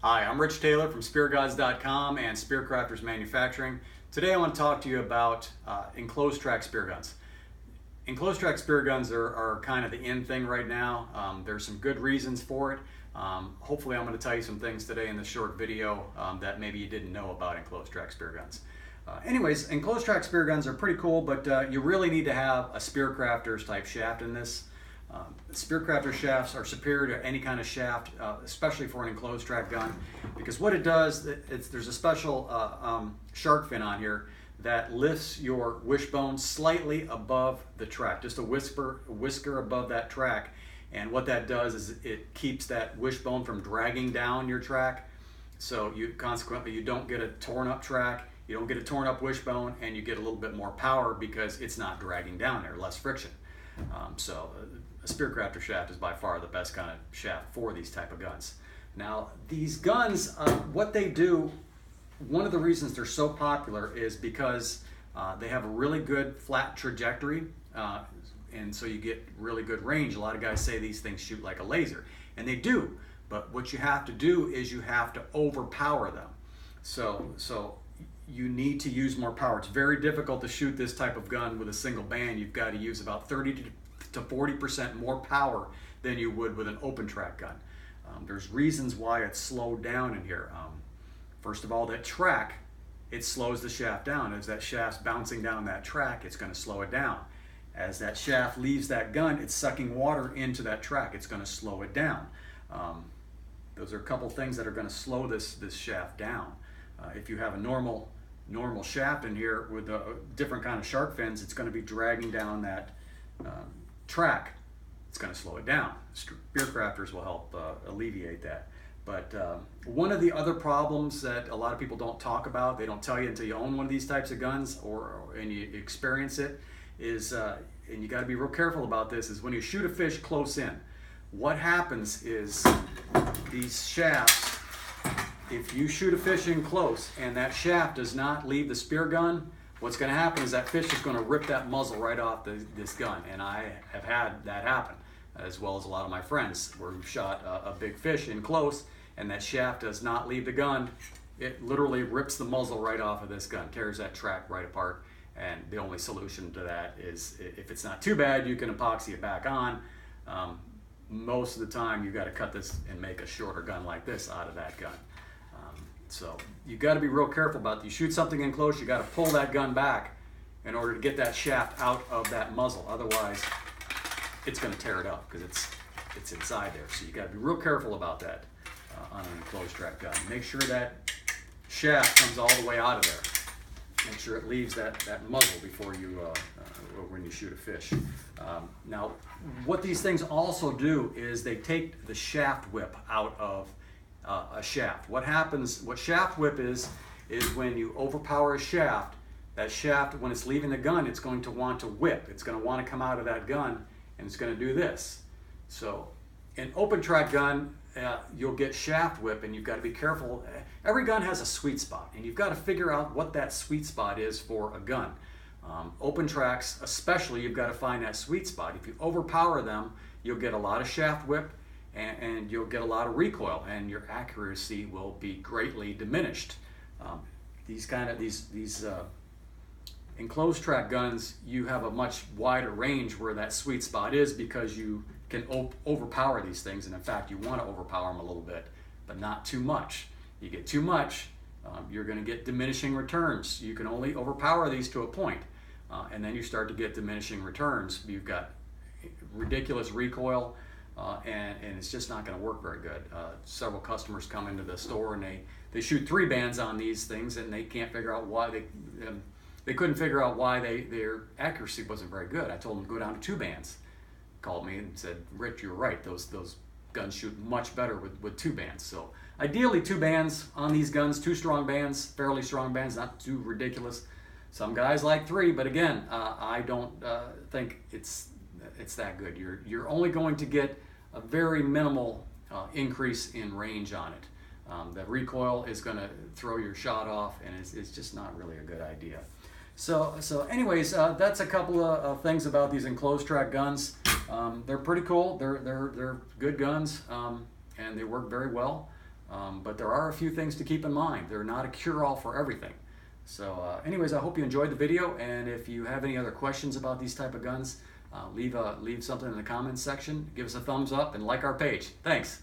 Hi, I'm Rich Taylor from SpearGods.com and Spearcrafters Manufacturing. Today I want to talk to you about enclosed track spear guns. Enclosed track spear guns are kind of the in thing right now. There's some good reasons for it. Hopefully I'm going to tell you some things today in this short video that maybe you didn't know about enclosed track spear guns. Anyways, enclosed track spear guns are pretty cool, but you really need to have a Spearcrafters type shaft in this. Spearcrafter shafts are superior to any kind of shaft, especially for an enclosed track gun, because what it does, there's a special shark fin on here that lifts your wishbone slightly above the track, just a whisker above that track. And what that does is it keeps that wishbone from dragging down your track, so consequently you don't get a torn up track, you don't get a torn up wishbone, and you get a little bit more power because it's not dragging down there, less friction. A Spearcrafter shaft is by far the best kind of shaft for these type of guns. Now, these guns, what they do, one of the reasons they're so popular is because they have a really good flat trajectory, and so you get really good range. A lot of guys say these things shoot like a laser, and they do, but what you have to do is you have to overpower them. So you need to use more power. It's very difficult to shoot this type of gun with a single band. You've got to use about 30 to 40% more power than you would with an open track gun. There's reasons why it's slowed down in here. First of all, that track, it slows the shaft down. As that shaft's bouncing down that track, it's going to slow it down. As that shaft leaves that gun, it's sucking water into that track. It's going to slow it down. Those are a couple things that are going to slow this shaft down. If you have a normal shaft in here with a different kind of shark fins, it's going to be dragging down that track. It's going to slow it down. Spearcrafters will help alleviate that. But one of the other problems that a lot of people don't talk about, they don't tell you until you own one of these types of guns and you experience it, is, and you got to be real careful about this, is when you shoot a fish close in, what happens is these shafts, if you shoot a fish in close and that shaft does not leave the spear gun, what's going to happen is that fish is going to rip that muzzle right off this gun. And I have had that happen, as well as a lot of my friends, where we've shot a big fish in close and that shaft does not leave the gun. It literally rips the muzzle right off of this gun, tears that track right apart. And the only solution to that is, if it's not too bad, you can epoxy it back on. Most of the time you've got to cut this and make a shorter gun like this out of that gun. So you got to be real careful about it. You shoot something in close, you got to pull that gun back in order to get that shaft out of that muzzle. Otherwise, it's going to tear it up because it's inside there. So you got to be real careful about that on an enclosed track gun. Make sure that shaft comes all the way out of there. Make sure it leaves that muzzle before you when you shoot a fish. Now, what these things also do is they take the shaft whip out of a shaft. What shaft whip is when you overpower a shaft, that shaft, when it's leaving the gun, it's going to want to whip. It's going to want to come out of that gun, and it's going to do this. So in open track gun, you'll get shaft whip, and you've got to be careful. Every gun has a sweet spot, and you've got to figure out what that sweet spot is for a gun. Open tracks, especially, you've got to find that sweet spot. If you overpower them, you'll get a lot of shaft whip, and you'll get a lot of recoil, and your accuracy will be greatly diminished. These enclosed track guns, you have a much wider range where that sweet spot is, because you can overpower these things, and in fact you want to overpower them a little bit, but not too much. You get too much, you're going to get diminishing returns. You can only overpower these to a point, and then you start to get diminishing returns. You've got ridiculous recoil, and it's just not going to work very good. Several customers come into the store and they shoot 3 bands on these things, and they can't figure out why they couldn't figure out why their accuracy wasn't very good. I told them to go down to 2 bands. Called me and said, "Rich, you're right. Those guns shoot much better with 2 bands." So ideally 2 bands on these guns, 2 strong bands, fairly strong bands, not too ridiculous. Some guys like 3, but again, I don't think it's that good. You're only going to get a very minimal increase in range on it. The recoil is going to throw your shot off, and it's just not really a good idea. So anyways, that's a couple of things about these enclosed track guns. They're pretty cool. They're good guns, and they work very well. But there are a few things to keep in mind. They're not a cure-all for everything. So anyways, I hope you enjoyed the video, and if you have any other questions about these type of guns, leave something in the comments section, give us a thumbs up, and like our page. Thanks.